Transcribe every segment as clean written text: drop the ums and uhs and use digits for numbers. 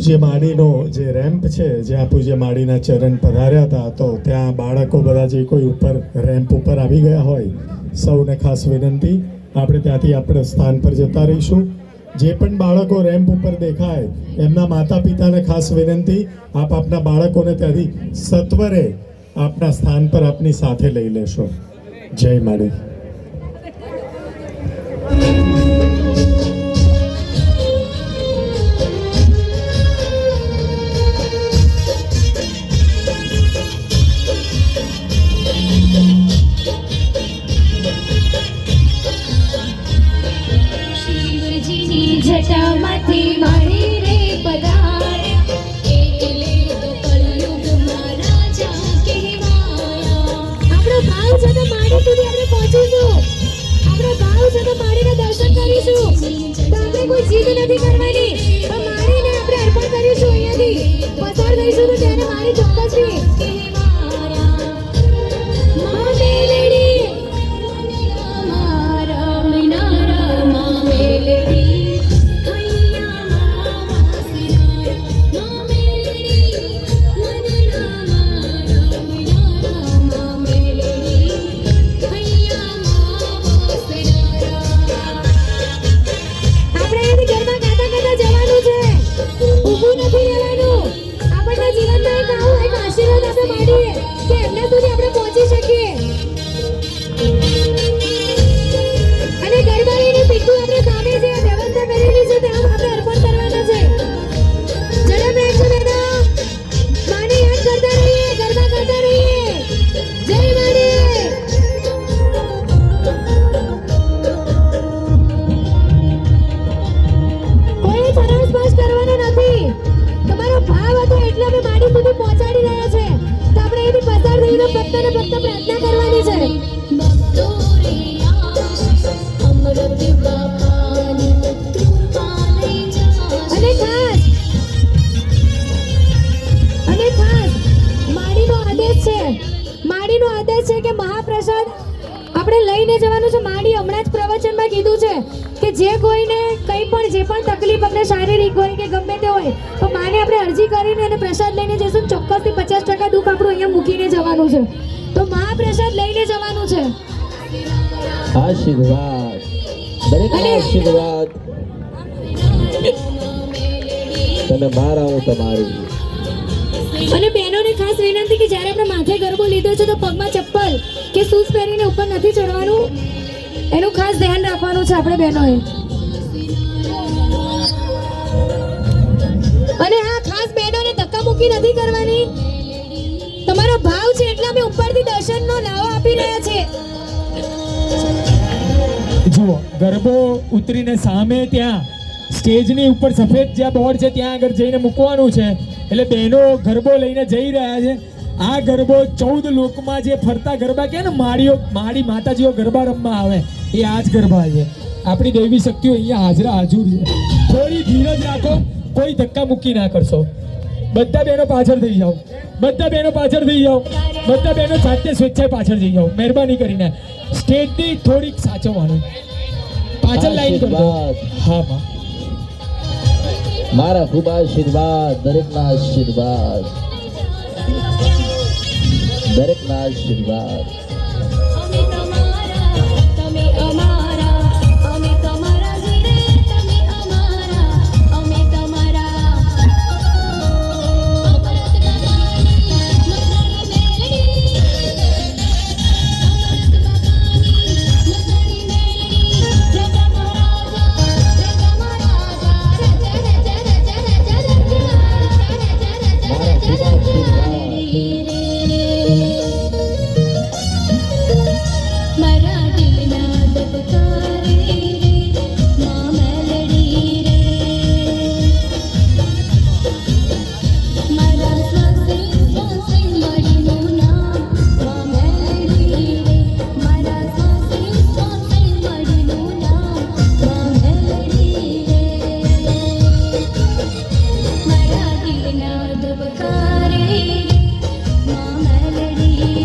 પૂજ્ય માડીનો જે રેમ્પ છે જ્યાં પૂજ્ય માડીના ચરણ પધાર્યા હતા તો ત્યાં બાળકો બધા જે કોઈ ઉપર રેમ્પ ઉપર આવી ગયા હોય સૌને ખાસ વિનંતી આપણે ત્યાંથી આપણે સ્થાન પર જતા રહીશું. જે પણ બાળકો રેમ્પ ઉપર દેખાય એમના માતા પિતાને ખાસ વિનંતી આપ આપના બાળકોને ત્યાંથી સત્વરે આપના સ્થાન પર આપની સાથે લઈ લેશો. જય માડી. જટામાંથી મારી રે પધાર્યા એટલે તો કળયુગમાં રાજા કહેવાયા. આપણો ભાવ છે તો માડી સુધી આપણે પહોંચીશું. આપણો ભાવ છે તો માડીના દર્શન કરીશું. તો આપણે કોઈ જીદ નથી કરવાની, પણ માડીને આપણે અર્પણ કરીશું. અહીંયાથી પસાર થઈશું તો તેને માડી ચોક્કસથી કહેવાયા. મા મેલડી મારા મિનારા મા મેલડી માડી હમણાં જ પ્રવચનમાં કીધું છે કે જે કોઈને કંઈ પણ જે પણ તકલીફ આપણે શારીરિક હોય કે ગમે તે હોય તો માને આપણે અરજી કરીને અને પ્રસાદ લઈને જઈશું ચોક્કસથી 50% દુઃખ આપણું અહીંયા મૂકીને જવાનું છે તો મહાપ્રસાદ લઈને જવાનું છે આશીર્વાદ દરેકના આશીર્વાદ તમે મારા હું તમારી અને બહેનોને ખાસ વિનંતી કે જ્યારે આપણે માથે ગરબો લીધો છે તો પગમાં ચપ્પલ કે શૂઝ પહેરીને ઉપર નથી ચડવાનું એનું ખાસ ધ્યાન રાખવાનું છે આપણે બહેનોએ અને હા ખાસ બહેનોને ધક્કામુક્કી નથી કરવાની તમારો ભાવ છે એટલે અમે ઉપરથી દર્શનનો લાવો આપી રહ્યા છે જુઓ ગરબો ઉતરીને સામે ત્યાં સ્ટેજની ઉપર સફેદ જ્યાં બોર્ડ છે ત્યાં આગળ જઈને મૂકવાનું છે એટલે બહેનો ગરબો લઈને જઈ રહ્યા છે આ ગરબો 14 લોકમાં જે ફરતા ગરબા કહે ને માડી માતાજીઓ ગરબા રમવા આવે એ આ જ ગરબા છે આપણી દૈવી શક્તિઓ અહીંયા હાજર છે થોડી ધીરજ રાખો કોઈ ધક્કા મૂકી ના કરશો બધા બહેનો પાછળ થઈ જાઓ બધા બહેનો પાછળ થઈ જાઓ બધા બહેનો જાતે સ્વેચ્છાએ પાછળ જઈ જાઓ મહેરબાની કરીને સ્ટેજની થોડીક સાચવવાનું પાછળ લાઈન કરજો હા માં મારા ખૂબ આશીર્વાદ દરેકના આશીર્વાદ દરેકના આશીર્વાદ અમે તમારા તમે અમારા અમે તમારા જીરે તમે અમારા અમે તમારા અમરત બાબાની મસાણી મેલડી અમરત બાબાની મસાણી મેલડી રજા મહારાજા મારા ખૂબ આશીર્વાદ મારા દિલના ધબકારે મા મેલડી રે મારા શ્વાસે શ્વાસે મળીનું નામ મા મેલડી રે મારા શ્વાસે શ્વાસે મળીનું નામ મા મેલડી રે મારા દિલના ધબકારે મા મેલડી રે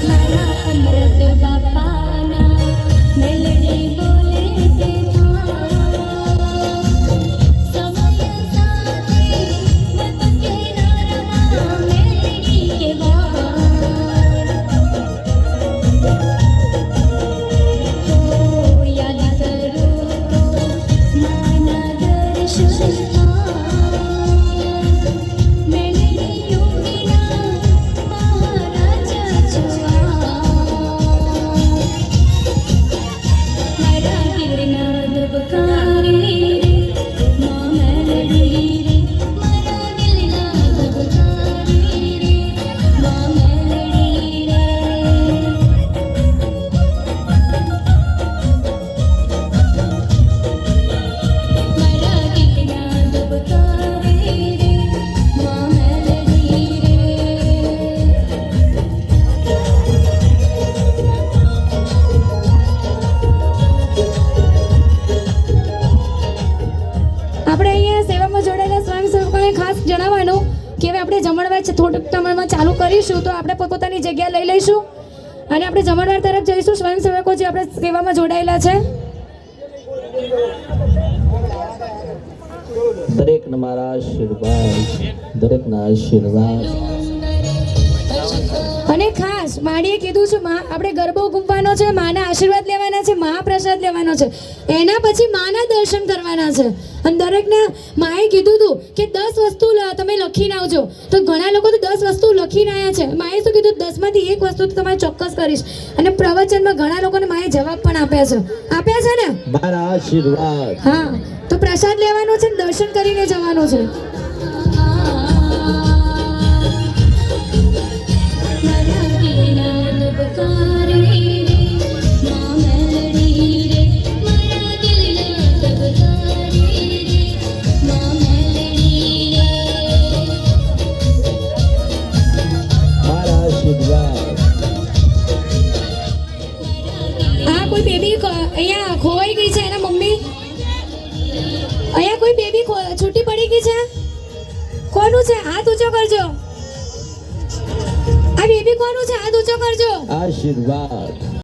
મારા અમૃત બાપાના મેલડી બોલે તે સમય સાથે વતકે નારા મેલડી કે યાદ કરું તો માના દર્શન મેલડી યોગીના મહારાજા મારા દિલના ધબકારે મા મેલડી રે મારા દિલના ધબકારે મા મેલડી રે મારા દિલના ધબકારે મા મેલડી રે આપણે અહીંયા સેવામાં જોડાયેલા સ્વયંસેવકોને ખાસ જણાવવાનું કે હવે આપણે જમણવાર થોડુંક સમયમાં ચાલુ કરીશું તો આપણે પોતપોતાની જગ્યા લઈ લઈશું અને આપણે જમણવાર તરફ જઈશું સ્વયંસેવકો જે આપણે સેવામાં જોડાયેલા છે દરેકને મારા આશીર્વાદ દરેકના આશીર્વાદ અને ખાસ માડીએ કીધું છે આપણે ગરબો ઘૂમવાનો છે માના આશીર્વાદ લેવાના છે મહાપ્રસાદ લેવાનો છે એના પછી માના દર્શન કરવાના છે અને દરેકને માએ કીધું હતું કે 10 વસ્તુ તમે લખીને આવજો તો ઘણા લોકો તો 10 વસ્તુ લખીને આવ્યા છે માએ શું કીધું 10 માંથી એક વસ્તુ તો તમારે ચોક્કસ કરીશ અને પ્રવચનમાં ઘણા લોકોને માએ જવાબ પણ આપ્યા છે ને મારા આશીર્વાદ હા તો પ્રસાદ લેવાનો છે ને દર્શન કરીને જવાનો છે મારા દિલના ધબકારે મા મેલડી રે મારા દિલના ધબકારે અહીંયા ખોવાઈ ગઈ છે એના મમ્મી. અહીંયા કોઈ બેબી છૂટી પડી ગઈ છે. કોનું છે? હાથ ઊંચો કરજો. આ બેબી કોનું છે? હાથ ઊંચો કરજો. આશીર્વાદ